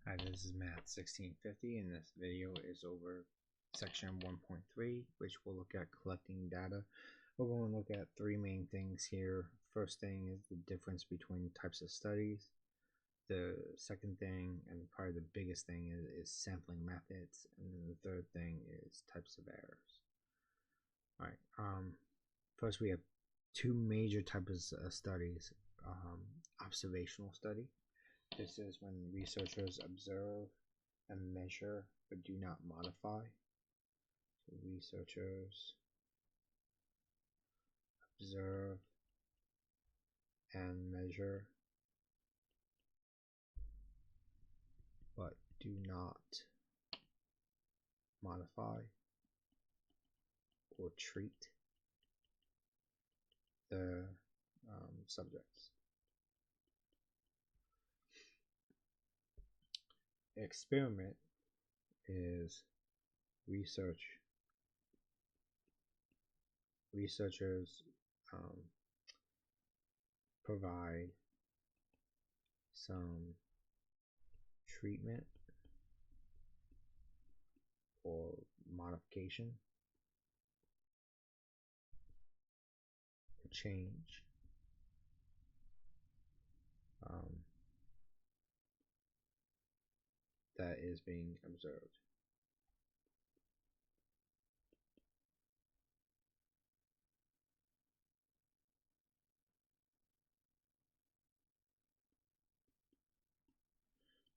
Hi, this is Math 1650, and this video is over section 1.3, which will look at collecting data. We're going to look at three main things here. First thing is the difference between types of studies. The second thing, and probably the biggest thing, is sampling methods. And then the third thing is types of errors. All right. First, we have two major types of studies. Observational study. This is when researchers observe and measure but do not modify. So researchers observe and measure but do not modify or treat the subjects. Experiment is researchers provide some treatment or modification or change that is being observed.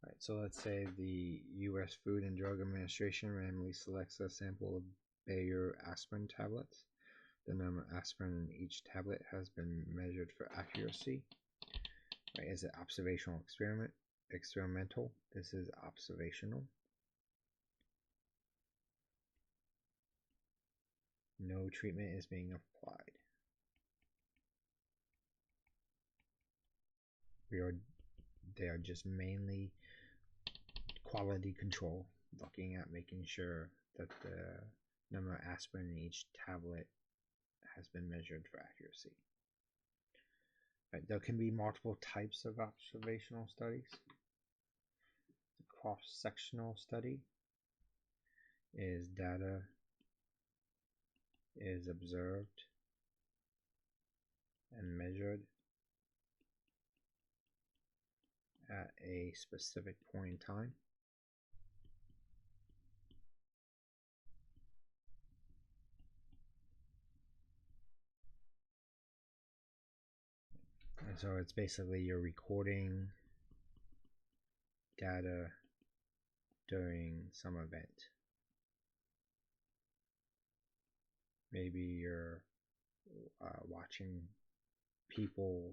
Right, so let's say the U.S. Food and Drug Administration randomly selects a sample of Bayer aspirin tablets. The number of aspirin in each tablet has been measured for accuracy. Right, is it observational experiment? Experimental. This is observational. No treatment is being applied. They are just mainly quality control, looking at making sure that the number of aspirin in each tablet has been measured for accuracy. Right, there can be multiple types of observational studies. The cross-sectional study is data is observed and measured at a specific point in time. And so it's basically you're recording data during some event. Maybe you're watching people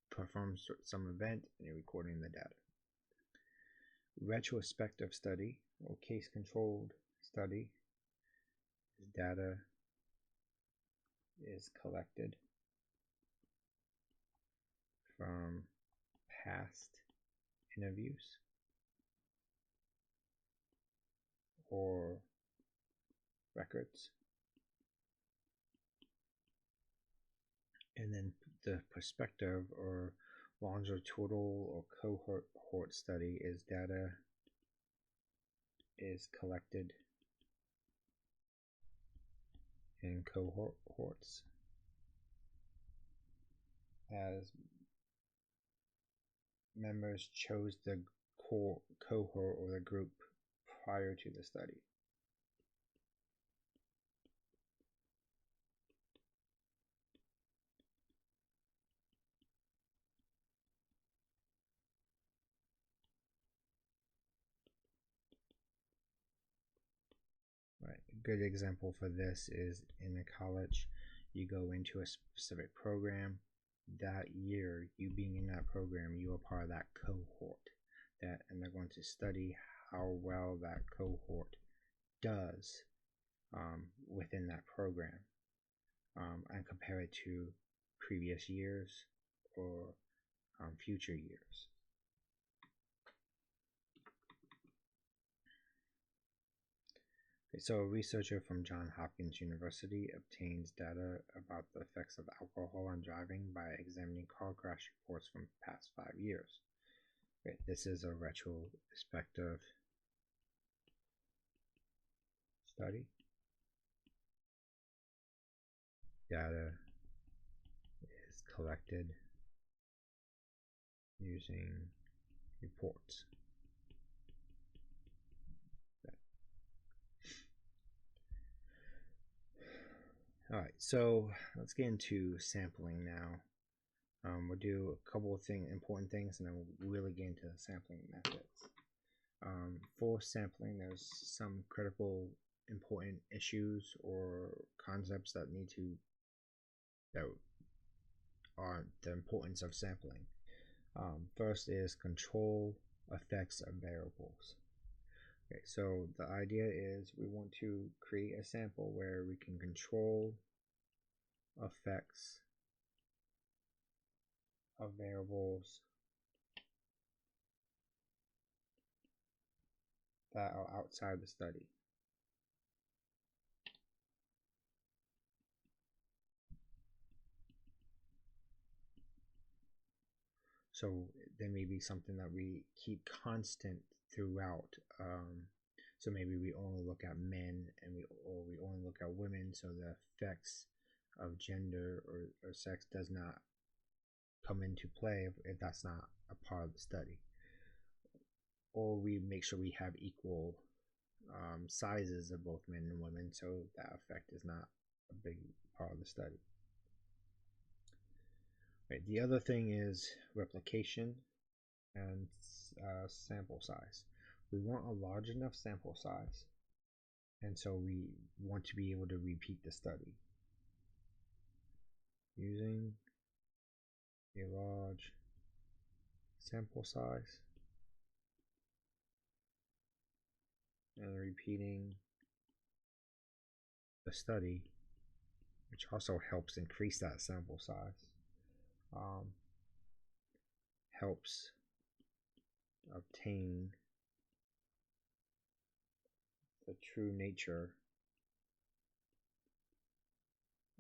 perform some event and you're recording the data. Retrospective study or case-controlled study is data is collected from past interviews or records, and then the prospective or longitudinal or cohort study is data is collected in cohorts as members chose the cohort or the group prior to the study. Right. A good example for this is in a college, you go into a specific program. That year, you being in that program, you are part of that cohort. And they're going to study how well that cohort does within that program and compare it to previous years or future years. So a researcher from Johns Hopkins University obtains data about the effects of alcohol on driving by examining car crash reports from the past 5 years. Right, this is a retrospective study. Data is collected using reports. Alright, so let's get into sampling now. We'll do a couple of important things, and then we'll really get into the sampling methods. For sampling, there's some critical important issues or concepts that are the importance of sampling. First is control effects of variables. Okay, so the idea is we want to create a sample where we can control effects of variables that are outside the study. So there may be something that we keep constant throughout. So maybe we only look at men, or we only look at women. So the effects of gender or sex does not come into play if that's not a part of the study. Or we make sure we have equal sizes of both men and women, so that effect is not a big part of the study. Right, the other thing is replication and sample size. We want a large enough sample size, and so we want to be able to repeat the study using a large sample size and repeating the study, which also helps increase that sample size. Helps obtain the true nature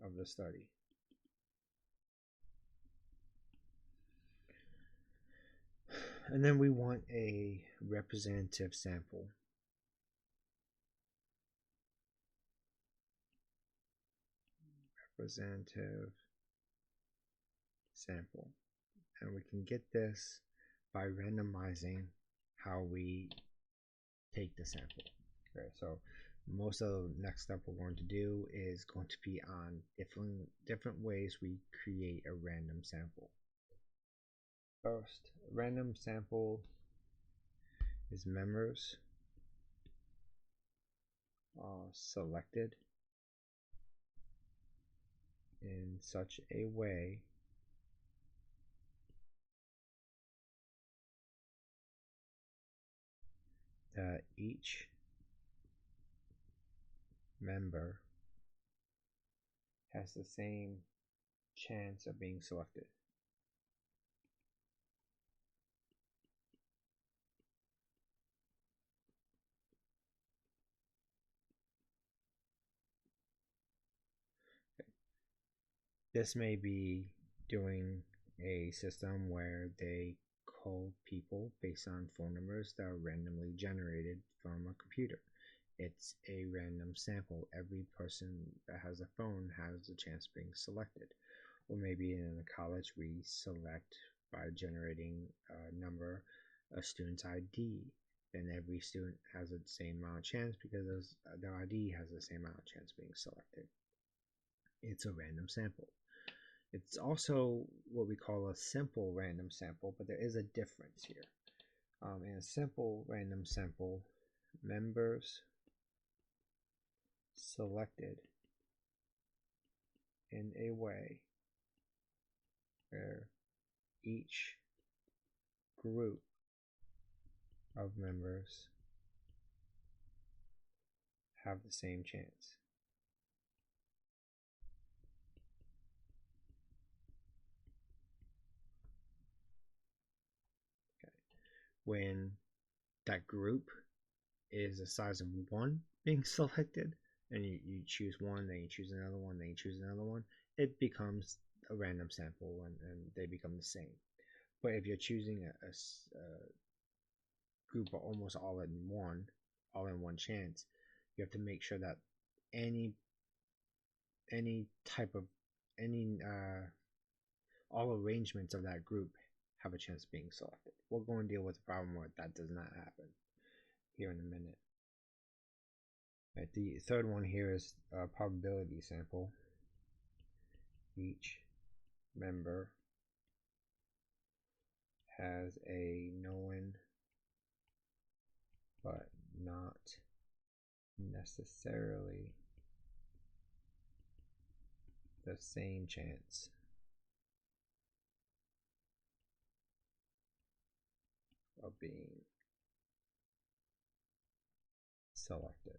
of the study. And then we want a representative sample. Representative sample. And we can get this by randomizing how we take the sample. Okay, so most of the next step we're going to do is going to be on different ways we create a random sample. First, random sample is members selected in such a way that each member has the same chance of being selected. This may be doing a system where they call people based on phone numbers that are randomly generated from a computer. It's a random sample. Every person that has a phone has a chance of being selected. Or maybe in a college we select by generating a number, a student's ID. Then every student has the same amount of chance because their ID has the same amount of chance of being selected. It's a random sample. It's also what we call a simple random sample, but there is a difference here. In a simple random sample, members selected in a way where each group of members have the same chance. Okay. When that group is the size of 1 being selected, and you choose one, then you choose another one, then you choose another one, it becomes a random sample and they become the same. But if you're choosing a group of almost all in one chance, you have to make sure that any type of any all arrangements of that group have a chance of being selected. We'll go and deal with the problem where that does not happen here in a minute. Right, the third one here is a probability sample. Each member has a known but not necessarily the same chance of being selected.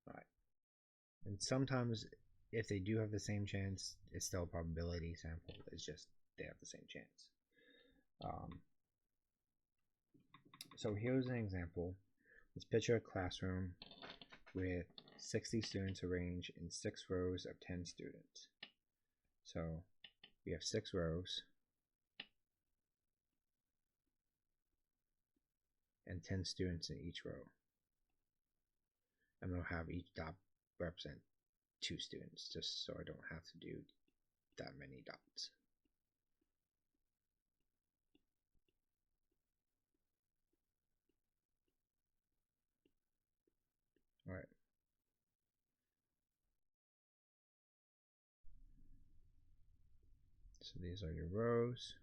Right. And sometimes if they do have the same chance, it's still a probability sample. It's just they have the same chance. So here's an example. Let's picture a classroom with 60 students arranged in 6 rows of 10 students. So we have 6 rows and 10 students in each row. And we'll have each dot represent 2 students, just so I don't have to do that many dots. All right. So these are your rows.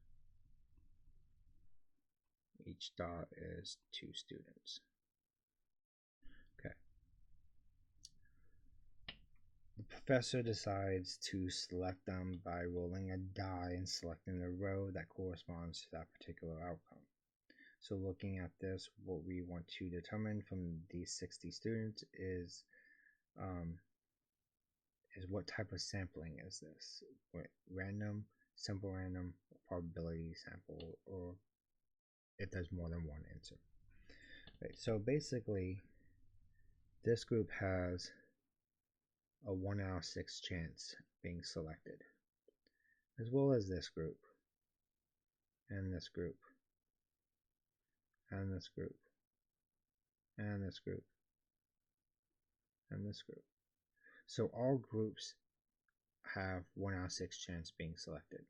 Each dot is 2 students. Okay. The professor decides to select them by rolling a die and selecting the row that corresponds to that particular outcome. So looking at this, what we want to determine from these 60 students is what type of sampling is this? What, random, simple random, probability sample, or if there's more than one answer. Right, so basically, this group has a 1 out of 6 chance being selected, as well as this group, and this group, and this group, and this group, and this group. So all groups have 1 out of 6 chance being selected.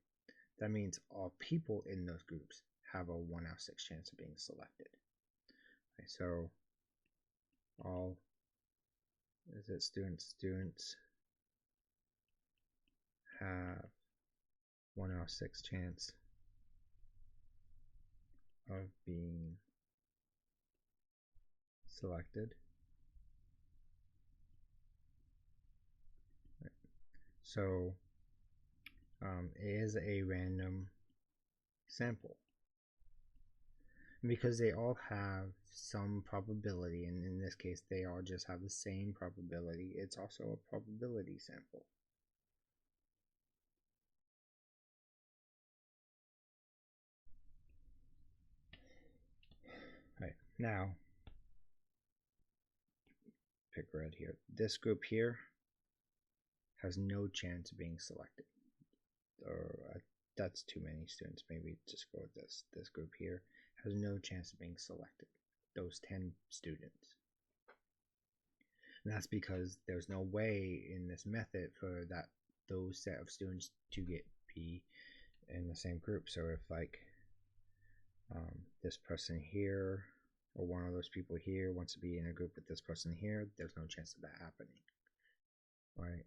That means all people in those groups have a 1 out of 6 chance of being selected. Okay, so all students have 1 out of 6 chance of being selected. Right. So it is a random sample. And because they all have some probability, and in this case they all just have the same probability, it's also a probability sample. Right, now pick red here. This group here has no chance of being selected. Or that's too many students. Maybe just go with this. This group here has no chance of being selected. Those 10 students. And that's because there's no way in this method for those set of students to be in the same group. So if like this person here or one of those people here wants to be in a group with this person here, there's no chance of that happening. Right?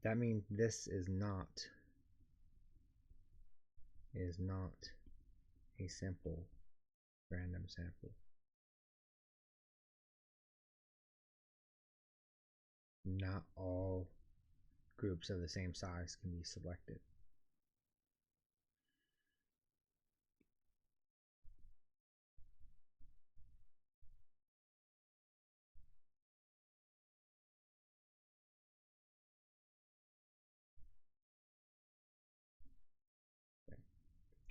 That means this is not a simple random sample. Not all groups of the same size can be selected. Okay.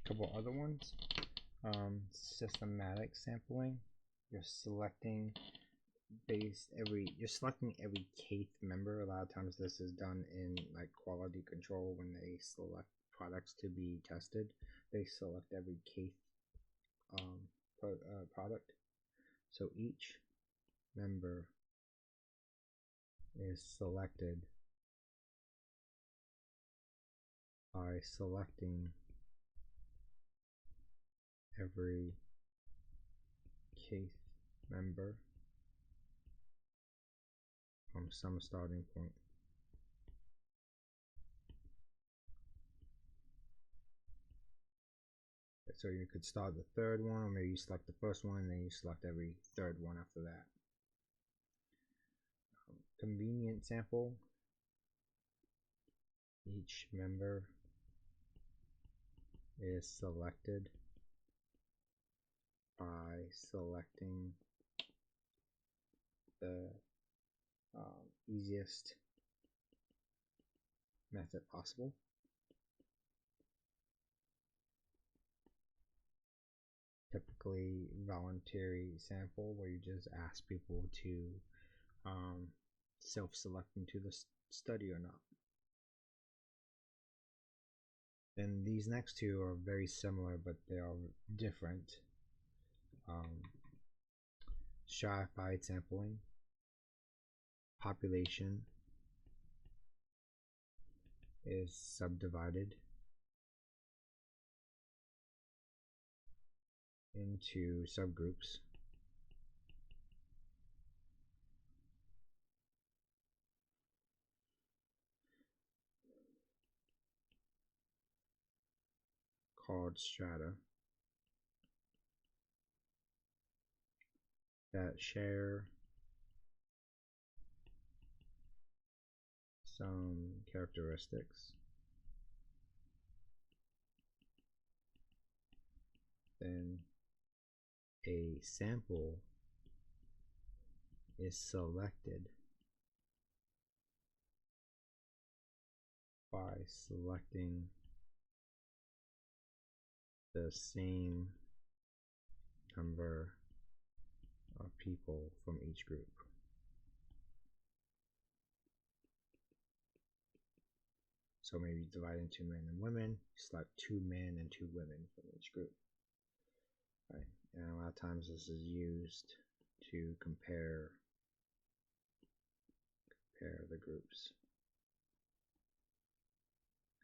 A couple other ones. Systematic sampling. You're selecting you're selecting every kth member. A lot of times this is done in like quality control when they select products to be tested. They select every kth product. So each member is selected by selecting every kth member from some starting point. So you could start the third one, or maybe you select the first one and then you select every third one after that. Convenient sample. Each member is selected by selecting the easiest method possible. Typically voluntary sample, where you just ask people to self-select into the study or not. Then these next two are very similar, but they are different. Stratified sampling. Population is subdivided into subgroups. Called strata that share some characteristics. Then a sample is selected by selecting the same number of people from each group. So maybe divide into men and women, select 2 men and 2 women from each group. Right. And a lot of times this is used to compare the groups.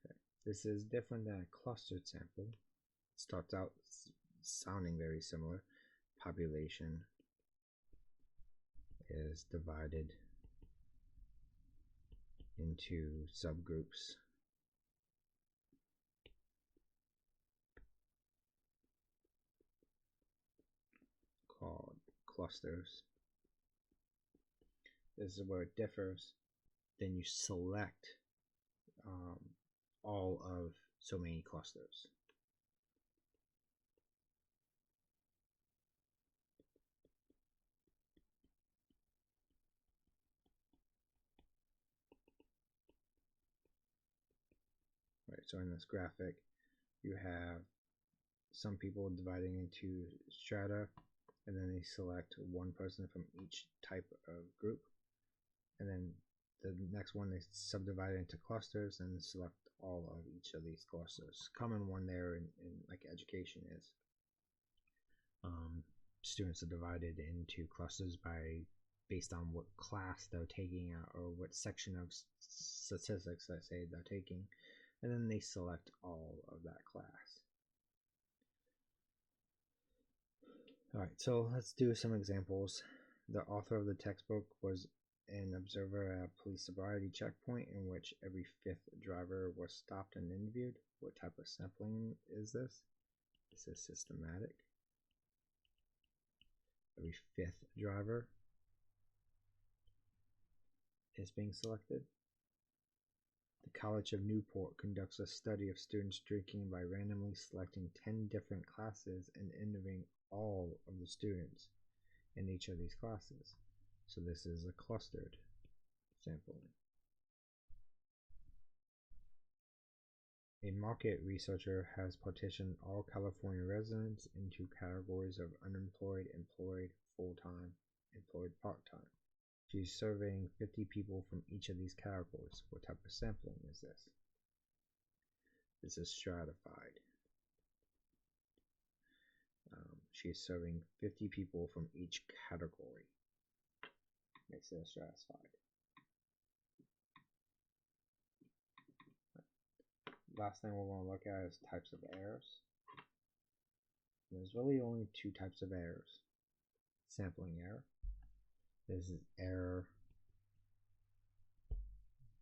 Okay. This is different than a clustered sample. It starts out sounding very similar. Population is divided into subgroups. Called clusters. This is where it differs. Then you select all of so many clusters. Right, so in this graphic, you have some people dividing into strata, and then they select one person from each type of group, and then the next one they subdivide into clusters and select all of each of these clusters. Common one there in like education is students are divided into clusters based on what class they're taking or what section of statistics, let's say, they're taking, and then they select all of that class. Alright, so let's do some examples. The author of the textbook was an observer at a police sobriety checkpoint in which every 5th driver was stopped and interviewed. What type of sampling is this? This is systematic. Every 5th driver is being selected. The College of Newport conducts a study of students drinking by randomly selecting 10 different classes and interviewing all of the students in each of these classes. So this is a clustered sampling. A market researcher has partitioned all California residents into categories of unemployed, employed, full-time, employed part-time. She's surveying 50 people from each of these categories. What type of sampling is this? This is stratified. She's serving 50 people from each category. Makes it stratified. Last thing we're going to look at is types of errors. There's really only two types of errors. Sampling error. This is error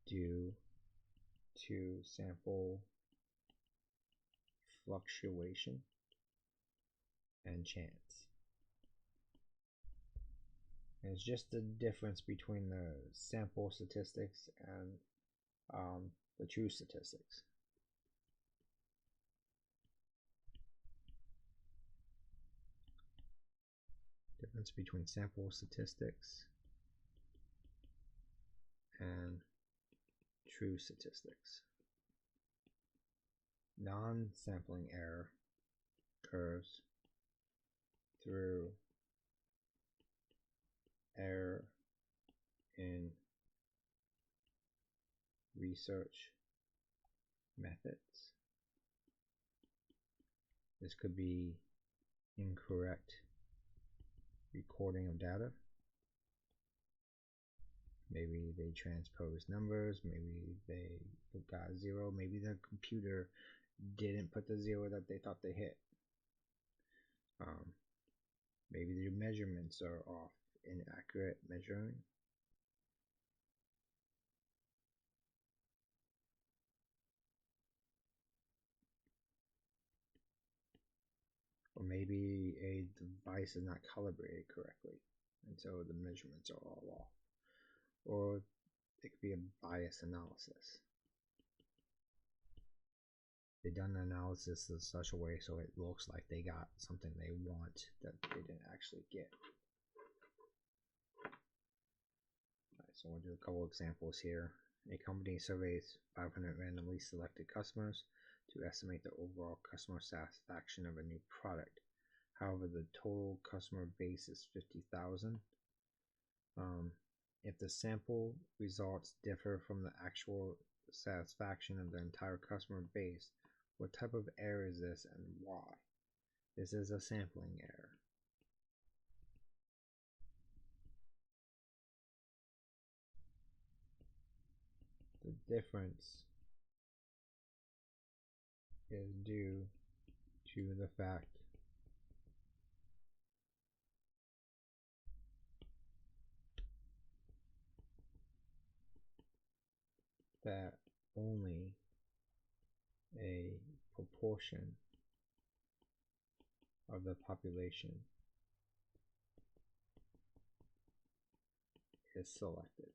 due to sample fluctuation and chance. And it's just the difference between the sample statistics and the true statistics. Difference between sample statistics and true statistics. Non-sampling error occurs through error in research methods. This could be incorrect recording of data. Maybe they transposed numbers, maybe they forgot zero, maybe the computer didn't put the zero that they thought they hit. Maybe the measurements are off, inaccurate measuring. Or maybe a device is not calibrated correctly, and so the measurements are all off. Or it could be a bias analysis. They've done the analysis in such a way so it looks like they got something they want that they didn't actually get. Alright, so we'll do a couple examples here. A company surveys 500 randomly selected customers to estimate the overall customer satisfaction of a new product. However, the total customer base is 50,000. If the sample results differ from the actual satisfaction of the entire customer base, what type of error is this and why? This is a sampling error. The difference is due to the fact that only a proportion of the population is selected.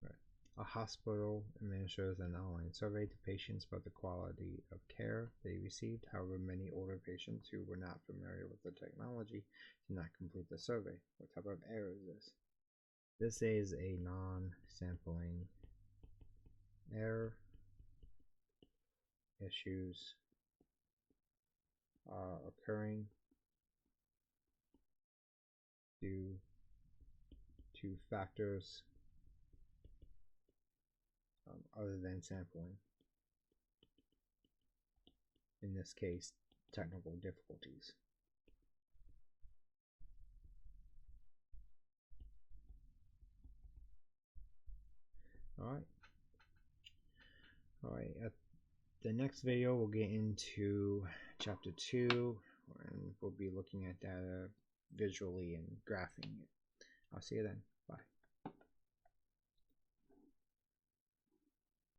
Right. A hospital administers an online survey to patients about the quality of care they received. However, many older patients who were not familiar with the technology did not complete the survey. What type of error is this? This is a non-sampling error. Issues are occurring due to factors other than sampling. In this case, technical difficulties. Alright, at the next video we'll get into chapter 2 and we'll be looking at data visually and graphing it. I'll see you then. Bye.